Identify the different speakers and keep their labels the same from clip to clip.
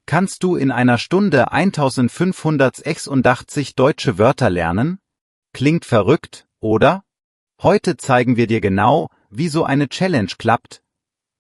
Speaker 1: Kannst du in einer Stunde 1586 deutsche Wörter lernen? Klingt verrückt, oder? Heute zeigen wir dir genau, wie so eine Challenge klappt.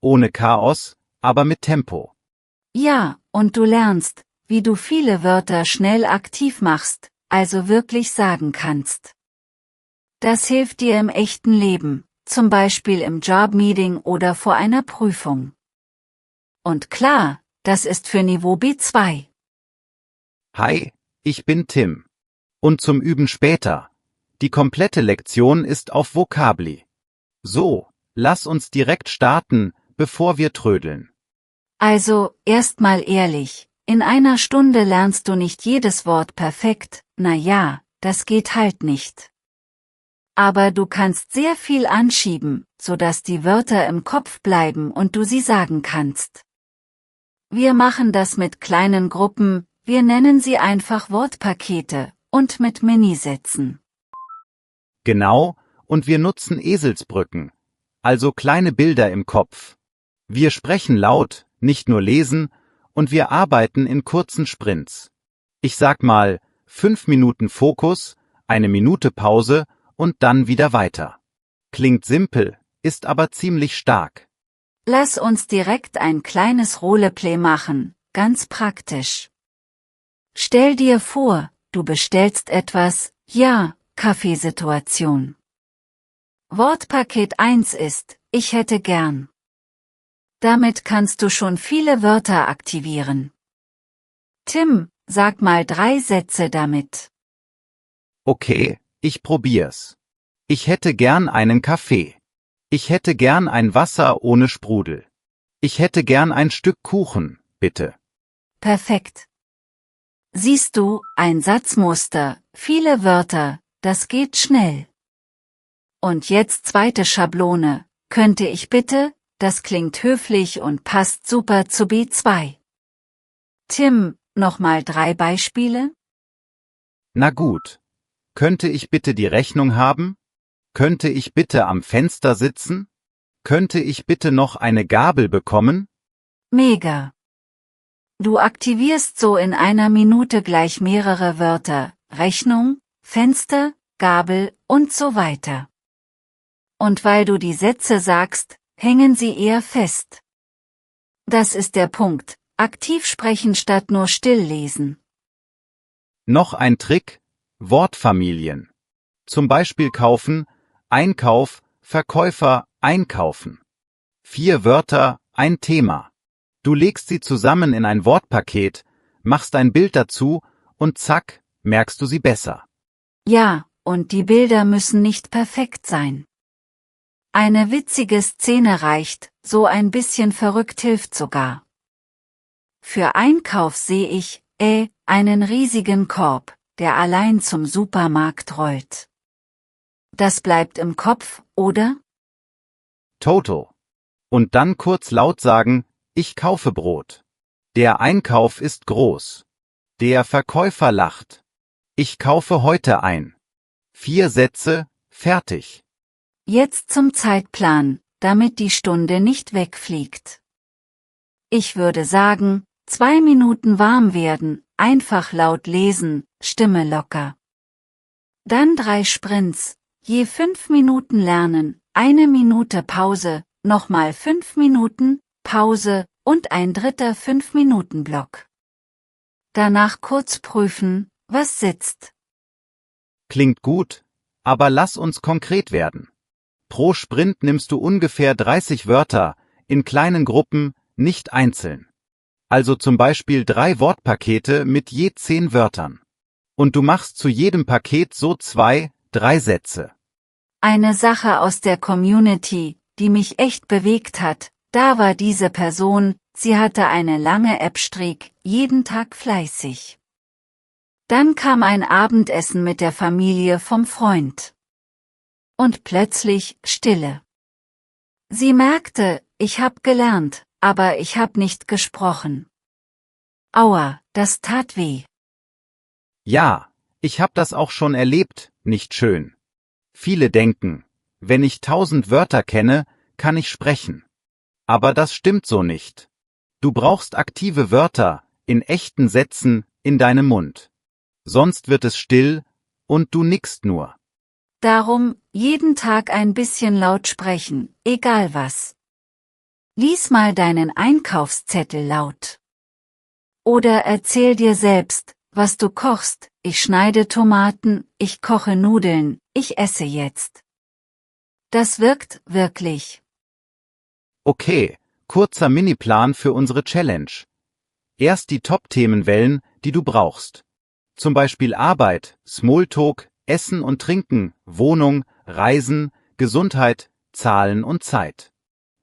Speaker 1: Ohne Chaos, aber mit Tempo.
Speaker 2: Ja, und du lernst, wie du viele Wörter schnell aktiv machst, also wirklich sagen kannst. Das hilft dir im echten Leben, zum Beispiel im Jobmeeting oder vor einer Prüfung. Und klar, das ist für Niveau B2.
Speaker 1: Hi, ich bin Tim. Und zum Üben später. Die komplette Lektion ist auf Vocabli. So, lass uns direkt starten, bevor wir trödeln.
Speaker 2: Also, erstmal ehrlich, in einer Stunde lernst du nicht jedes Wort perfekt, na ja, das geht halt nicht. Aber du kannst sehr viel anschieben, sodass die Wörter im Kopf bleiben und du sie sagen kannst. Wir machen das mit kleinen Gruppen, wir nennen sie einfach Wortpakete, und mit Minisätzen.
Speaker 1: Genau, und wir nutzen Eselsbrücken, also kleine Bilder im Kopf. Wir sprechen laut, nicht nur lesen, und wir arbeiten in kurzen Sprints. Ich sag mal, 5 Minuten Fokus, 1 Minute Pause und dann wieder weiter. Klingt simpel, ist aber ziemlich stark.
Speaker 2: Lass uns direkt ein kleines Roleplay machen, ganz praktisch. Stell dir vor, du bestellst etwas, ja, Kaffeesituation. Wortpaket 1 ist, ich hätte gern. Damit kannst du schon viele Wörter aktivieren. Tim, sag mal 3 Sätze damit.
Speaker 1: Okay, ich probier's. Ich hätte gern einen Kaffee. Ich hätte gern ein Wasser ohne Sprudel. Ich hätte gern ein Stück Kuchen, bitte.
Speaker 2: Perfekt. Siehst du, ein Satzmuster, viele Wörter, das geht schnell. Und jetzt zweite Schablone, könnte ich bitte, das klingt höflich und passt super zu B2. Tim, nochmal 3 Beispiele?
Speaker 1: Na gut. Könnte ich bitte die Rechnung haben? Könnte ich bitte am Fenster sitzen? Könnte ich bitte noch eine Gabel bekommen?
Speaker 2: Mega. Du aktivierst so in einer Minute gleich mehrere Wörter, Rechnung, Fenster, Gabel und so weiter. Und weil du die Sätze sagst, hängen sie eher fest. Das ist der Punkt, aktiv sprechen statt nur still lesen.
Speaker 1: Noch ein Trick, Wortfamilien. Zum Beispiel kaufen, Einkauf, Verkäufer, einkaufen. 4 Wörter, ein Thema. Du legst sie zusammen in ein Wortpaket, machst ein Bild dazu und zack, merkst du sie besser.
Speaker 2: Ja, und die Bilder müssen nicht perfekt sein. Eine witzige Szene reicht, so ein bisschen verrückt hilft sogar. Für Einkauf sehe ich, einen riesigen Korb, der allein zum Supermarkt rollt. Das bleibt im Kopf, oder?
Speaker 1: Total. Und dann kurz laut sagen, ich kaufe Brot. Der Einkauf ist groß. Der Verkäufer lacht. Ich kaufe heute ein. 4 Sätze, fertig.
Speaker 2: Jetzt zum Zeitplan, damit die Stunde nicht wegfliegt. Ich würde sagen, 2 Minuten warm werden, einfach laut lesen, Stimme locker. Dann 3 Sprints, je 5 Minuten lernen, 1 Minute Pause, nochmal 5 Minuten, Pause und ein dritter 5-Minuten-Block. Danach kurz prüfen, was sitzt.
Speaker 1: Klingt gut, aber lass uns konkret werden. Pro Sprint nimmst du ungefähr 30 Wörter, in kleinen Gruppen, nicht einzeln. Also zum Beispiel 3 Wortpakete mit je 10 Wörtern. Und du machst zu jedem Paket so 2, 3 Sätze.
Speaker 2: Eine Sache aus der Community, die mich echt bewegt hat, da war diese Person, sie hatte eine lange App-Streak, jeden Tag fleißig. Dann kam ein Abendessen mit der Familie vom Freund. Und plötzlich Stille. Sie merkte, ich hab gelernt, aber ich hab nicht gesprochen. Aua, das tat weh.
Speaker 1: Ja, ich hab das auch schon erlebt, nicht schön. Viele denken, wenn ich 1000 Wörter kenne, kann ich sprechen. Aber das stimmt so nicht. Du brauchst aktive Wörter, In echten Sätzen, in deinem Mund. Sonst wird es still, und du nickst nur.
Speaker 2: Darum, jeden Tag ein bisschen laut sprechen, egal was. Lies mal deinen Einkaufszettel laut. Oder erzähl dir selbst, was du kochst: Ich schneide Tomaten, ich koche Nudeln, ich esse jetzt. Das wirkt wirklich.
Speaker 1: Okay, kurzer Miniplan für unsere Challenge. Erst die Top-Themen wählen, die du brauchst. Zum Beispiel Arbeit, Smalltalk, Essen und Trinken, Wohnung, Reisen, Gesundheit, Zahlen und Zeit.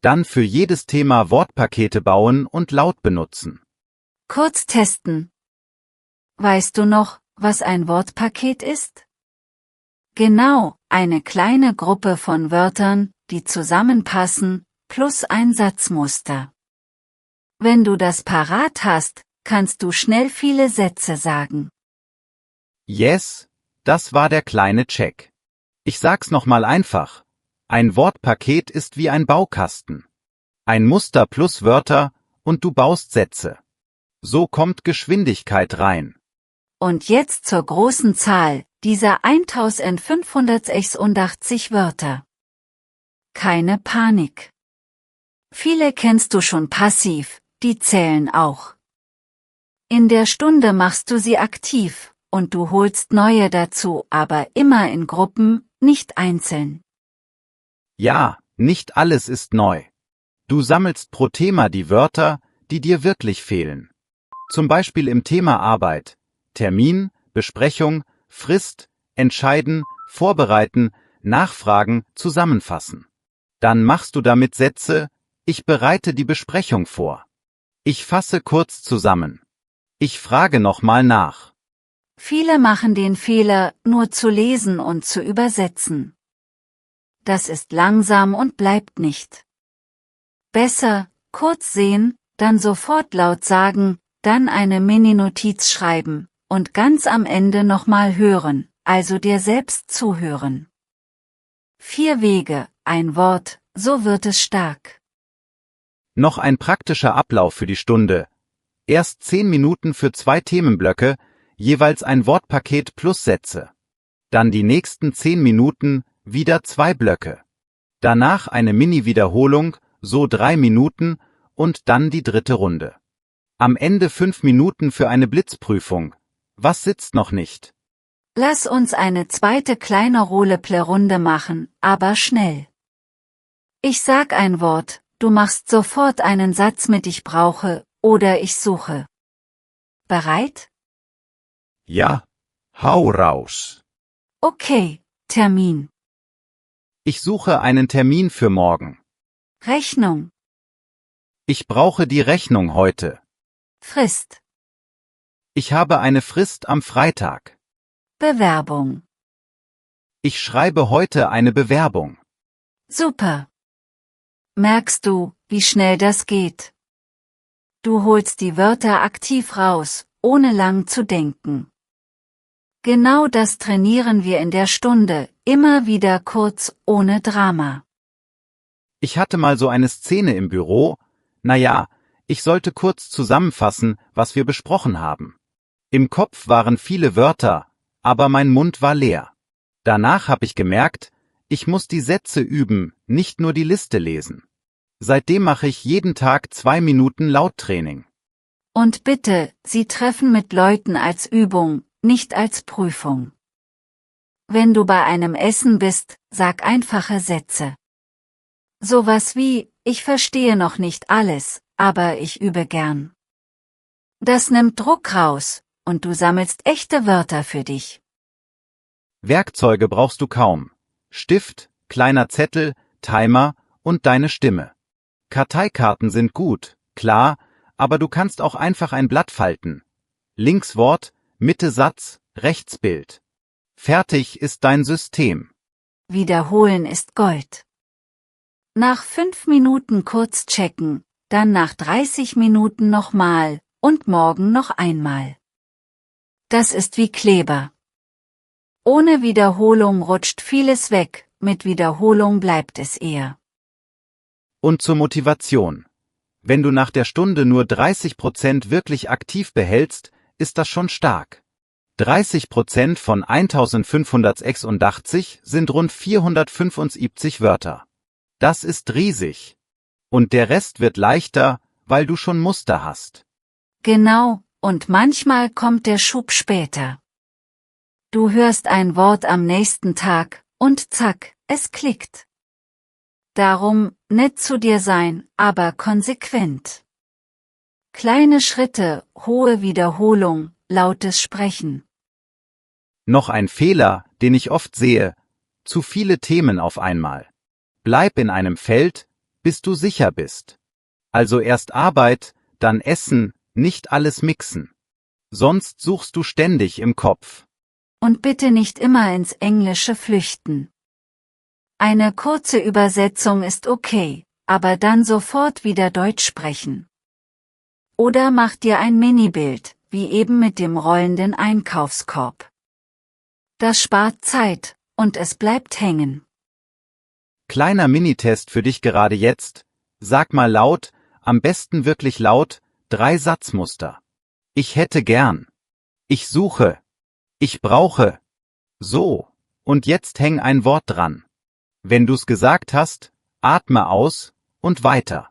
Speaker 1: Dann für jedes Thema Wortpakete bauen und laut benutzen.
Speaker 2: Kurz testen. Weißt du noch, was ein Wortpaket ist? Genau, eine kleine Gruppe von Wörtern, die zusammenpassen, plus ein Satzmuster. Wenn du das parat hast, kannst du schnell viele Sätze sagen.
Speaker 1: Yes, das war der kleine Check. Ich sag's nochmal einfach. Ein Wortpaket ist wie ein Baukasten. Ein Muster plus Wörter, und du baust Sätze. So kommt Geschwindigkeit rein.
Speaker 2: Und jetzt zur großen Zahl, dieser 1586 Wörter. Keine Panik. Viele kennst du schon passiv, die zählen auch. In der Stunde machst du sie aktiv, und du holst neue dazu, aber immer in Gruppen, nicht einzeln.
Speaker 1: Ja, nicht alles ist neu. Du sammelst pro Thema die Wörter, die dir wirklich fehlen. Zum Beispiel im Thema Arbeit: Termin, Besprechung, Frist, entscheiden, vorbereiten, nachfragen, zusammenfassen. Dann machst du damit Sätze: Ich bereite die Besprechung vor. Ich fasse kurz zusammen. Ich frage nochmal nach.
Speaker 2: Viele machen den Fehler, nur zu lesen und zu übersetzen. Das ist langsam und bleibt nicht. Besser, kurz sehen, dann sofort laut sagen, dann eine Mini-Notiz schreiben und ganz am Ende nochmal hören, also dir selbst zuhören. 4 Wege, ein Wort, so wird es stark.
Speaker 1: Noch ein praktischer Ablauf für die Stunde. Erst 10 Minuten für 2 Themenblöcke, jeweils ein Wortpaket plus Sätze. Dann die nächsten 10 Minuten, wieder 2 Blöcke. Danach eine Mini-Wiederholung, so 3 Minuten, und dann die dritte Runde. Am Ende 5 Minuten für eine Blitzprüfung. Was sitzt noch nicht?
Speaker 2: Lass uns eine zweite kleine Roleplay-Runde machen, aber schnell. Ich sag ein Wort, du machst sofort einen Satz mit Ich brauche oder Ich suche. Bereit?
Speaker 1: Ja, hau raus.
Speaker 2: Okay, Termin.
Speaker 1: Ich suche einen Termin für morgen.
Speaker 2: Rechnung.
Speaker 1: Ich brauche die Rechnung heute.
Speaker 2: Frist.
Speaker 1: Ich habe eine Frist am Freitag.
Speaker 2: Bewerbung.
Speaker 1: Ich schreibe heute eine Bewerbung.
Speaker 2: Super. Merkst du, wie schnell das geht? Du holst die Wörter aktiv raus, ohne lang zu denken. Genau das trainieren wir in der Stunde, immer wieder kurz, ohne Drama.
Speaker 1: Ich hatte mal so eine Szene im Büro. Naja, ich sollte kurz zusammenfassen, was wir besprochen haben. Im Kopf waren viele Wörter, aber mein Mund war leer. Danach habe ich gemerkt, ich muss die Sätze üben, nicht nur die Liste lesen. Seitdem mache ich jeden Tag 2 Minuten Lauttraining.
Speaker 2: Und bitte, Sie treffen mit Leuten als Übung, nicht als Prüfung. Wenn du bei einem Essen bist, sag einfache Sätze. Sowas wie: Ich verstehe noch nicht alles, aber ich übe gern. Das nimmt Druck raus, und du sammelst echte Wörter für dich.
Speaker 1: Werkzeuge brauchst du kaum. Stift, kleiner Zettel, Timer und deine Stimme. Karteikarten sind gut, klar, aber du kannst auch einfach ein Blatt falten. Links Wort, Mitte Satz, rechts Bild. Fertig ist dein System.
Speaker 2: Wiederholen ist Gold. Nach 5 Minuten kurz checken, dann nach 30 Minuten nochmal und morgen noch einmal. Das ist wie Kleber. Ohne Wiederholung rutscht vieles weg, mit Wiederholung bleibt es eher.
Speaker 1: Und zur Motivation. Wenn du nach der Stunde nur 30% wirklich aktiv behältst, ist das schon stark. 30% von 1586 sind rund 475 Wörter. Das ist riesig. Und der Rest wird leichter, weil du schon Muster hast.
Speaker 2: Genau, und manchmal kommt der Schub später. Du hörst ein Wort am nächsten Tag, und zack, es klickt. Darum, nett zu dir sein, aber konsequent. Kleine Schritte, hohe Wiederholung, lautes Sprechen.
Speaker 1: Noch ein Fehler, den ich oft sehe: zu viele Themen auf einmal. Bleib in einem Feld, bis du sicher bist. Also erst Arbeit, dann Essen, nicht alles mixen. Sonst suchst du ständig im Kopf.
Speaker 2: Und bitte nicht immer ins Englische flüchten. Eine kurze Übersetzung ist okay, aber dann sofort wieder Deutsch sprechen. Oder mach dir ein Minibild, wie eben mit dem rollenden Einkaufskorb. Das spart Zeit, und es bleibt hängen.
Speaker 1: Kleiner Minitest für dich gerade jetzt: sag mal laut, am besten wirklich laut, 3 Satzmuster. Ich hätte gern. Ich suche. Ich brauche. So, und jetzt häng ein Wort dran. Wenn du's gesagt hast, atme aus und weiter.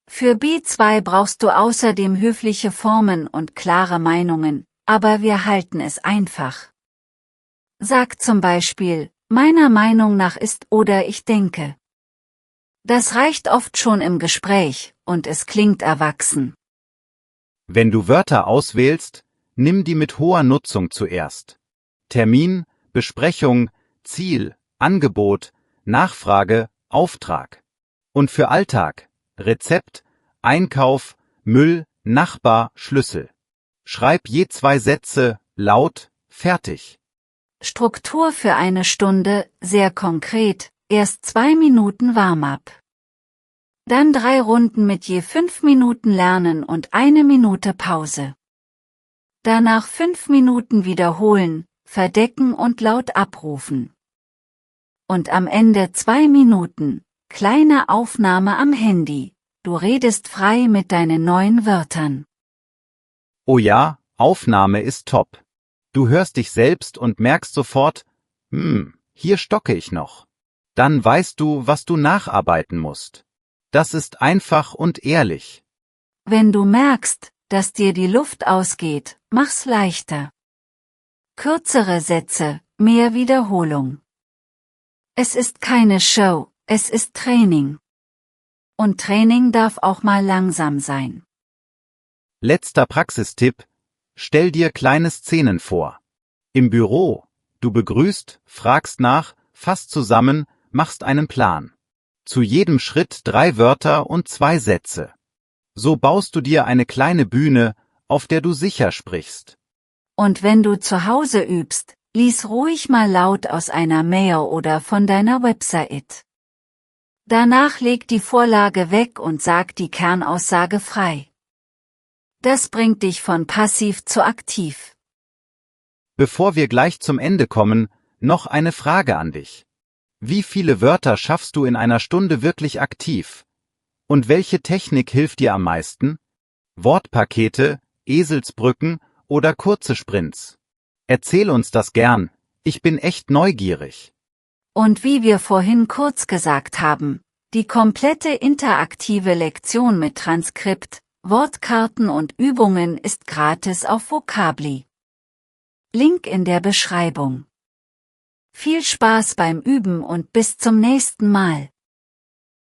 Speaker 2: Für B2 brauchst du außerdem höfliche Formen und klare Meinungen, aber wir halten es einfach. Sag zum Beispiel, meiner Meinung nach ist oder ich denke. Das reicht oft schon im Gespräch, und es klingt erwachsen.
Speaker 1: Wenn du Wörter auswählst, nimm die mit hoher Nutzung zuerst. Termin, Besprechung, Ziel, Angebot, Nachfrage, Auftrag. Und für Alltag: Rezept, Einkauf, Müll, Nachbar, Schlüssel. Schreib je 2 Sätze, laut, fertig.
Speaker 2: Struktur für eine Stunde, sehr konkret, erst 2 Minuten Warm-up. Dann 3 Runden mit je 5 Minuten Lernen und 1 Minute Pause. Danach 5 Minuten wiederholen, verdecken und laut abrufen. Und am Ende 2 Minuten, kleine Aufnahme am Handy, du redest frei mit deinen neuen Wörtern.
Speaker 1: Oh ja, Aufnahme ist top. Du hörst dich selbst und merkst sofort: hier stocke ich noch. Dann weißt du, was du nacharbeiten musst. Das ist einfach und ehrlich.
Speaker 2: Wenn du merkst, dass dir die Luft ausgeht, mach's leichter. Kürzere Sätze, mehr Wiederholung. Es ist keine Show, es ist Training. Und Training darf auch mal langsam sein.
Speaker 1: Letzter Praxistipp: stell dir kleine Szenen vor. Im Büro: du begrüßt, fragst nach, fasst zusammen, machst einen Plan. Zu jedem Schritt 3 Wörter und 2 Sätze. So baust du dir eine kleine Bühne, auf der du sicher sprichst.
Speaker 2: Und wenn du zu Hause übst, lies ruhig mal laut aus einer Mail oder von deiner Website. Danach leg die Vorlage weg und sag die Kernaussage frei. Das bringt dich von passiv zu aktiv.
Speaker 1: Bevor wir gleich zum Ende kommen, noch eine Frage an dich. Wie viele Wörter schaffst du in einer Stunde wirklich aktiv? Und welche Technik hilft dir am meisten? Wortpakete, Eselsbrücken oder kurze Sprints? Erzähl uns das gern, ich bin echt neugierig.
Speaker 2: Und wie wir vorhin kurz gesagt haben, die komplette interaktive Lektion mit Transkript, Wortkarten und Übungen ist gratis auf Vocably. Link in der Beschreibung. Viel Spaß beim Üben und bis zum nächsten Mal.